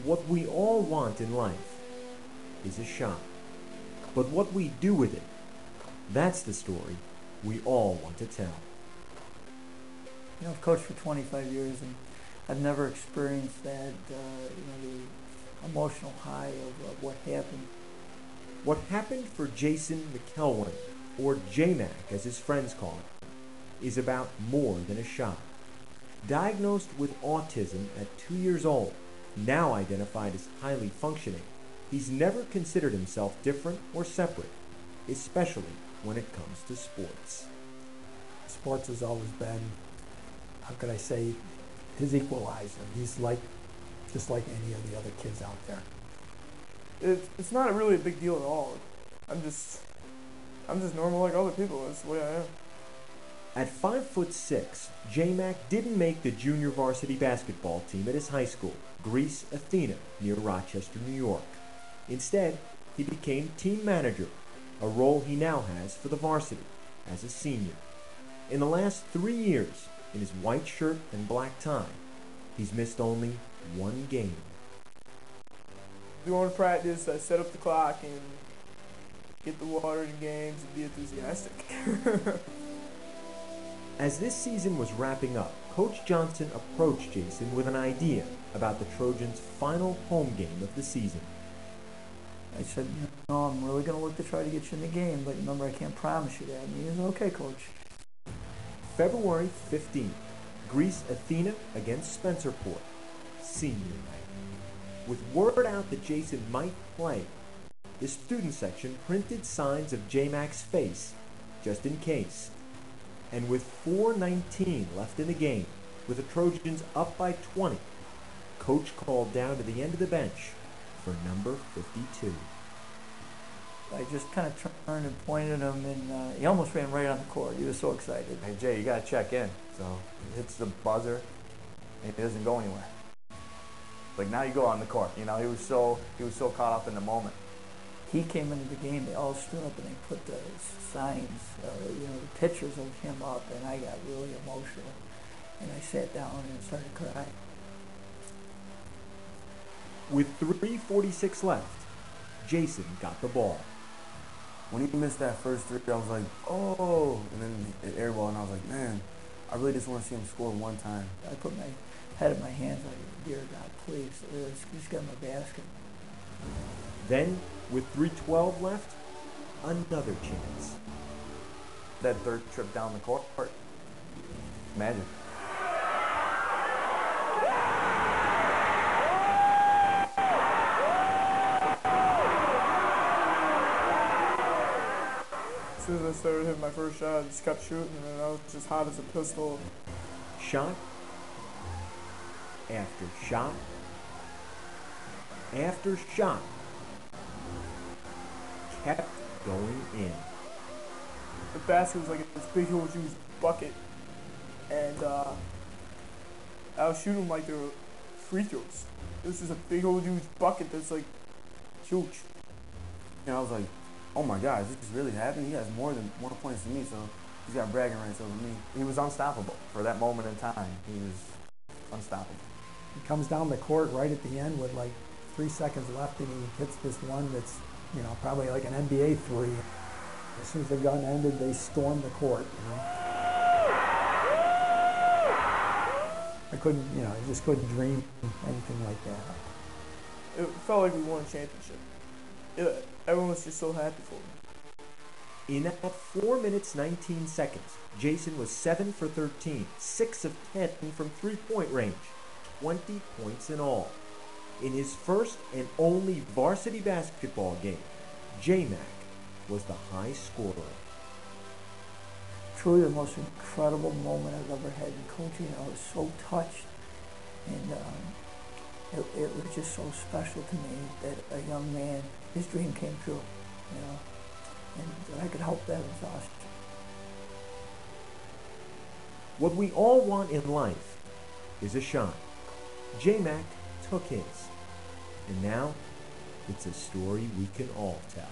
What we all want in life is a shot. But what we do with it, that's the story we all want to tell. You know, I've coached for 25 years, and I've never experienced that, the emotional high of what happened. What happened for Jason McElwain, or J-Mac as his friends call it, is about more than a shot. Diagnosed with autism at 2 years old, now identified as highly functioning, he's never considered himself different or separate, especially when it comes to sports. Sports has always been, how could I say, his equalizer. He's just like any of the other kids out there. It's not really a big deal at all. I'm just normal like other people. That's the way I am. At 5'6", J-Mac didn't make the junior varsity basketball team at his high school, Greece Athena, near Rochester, New York. Instead, he became team manager, a role he now has for the varsity as a senior. In the last 3 years, in his white shirt and black tie, he's missed only one game. Going to practice, I set up the clock and get the water in games and be enthusiastic. As this season was wrapping up, Coach Johnson approached Jason with an idea about the Trojans' final home game of the season. I said, I'm really going to look to try to get you in the game, but remember, I can't promise you that. And he said, okay, Coach. February 15th, Greece Athena against Spencerport, senior night. With word out that Jason might play, the student section printed signs of J-Mac's face, just in case. And with 4:19 left in the game, with the Trojans up by 20, Coach called down to the end of the bench for number 52. I just kind of turned and pointed at him, and he almost ran right on the court. He was so excited. Hey Jay, you gotta check in. So he hits the buzzer, and he doesn't go anywhere. Like, now you go on the court. You know, he was so caught up in the moment. He came into the game, they all stood up and they put the signs, the pictures of him up, and I got really emotional. And I sat down and started crying. With 3:46 left, Jason got the ball. When he missed that first three, I was like, oh, and then it airball, and I was like, man, I really just want to see him score one time. I put my head in my hands like, dear God, please, just get him a basket. Then, with 3:12 left, another chance. That third trip down the court, magic. As soon as I started hitting my first shot, I just kept shooting, and I was just hot as a pistol. Shot after shot after shot kept going in. The basket was like this big, huge bucket, and I was shooting like they were free throws. This is a big, huge bucket that's like huge. And I was like, oh my God, is this really happening? He has more points than me, so he's got bragging rights over me. He was unstoppable for that moment in time. He was unstoppable. He comes down the court right at the end with like 3 seconds left, and he hits this one that's, probably like an NBA three. As soon as the gun ended, they stormed the court. I couldn't, I just couldn't dream anything like that. It felt like we won a championship. Everyone was just so happy for me. In at 4 minutes 19 seconds, Jason was 7 for 13, 6 of 10 from three-point range, 20 points in all. In his first and only varsity basketball game, J-Mac was the high scorer. Truly the most incredible moment I've ever had in coaching. I was so touched, and it was just so special to me that a young man, his dream came true, and that I could help that was awesome. What we all want in life is a shot. J-Mac took his, and now it's a story we can all tell.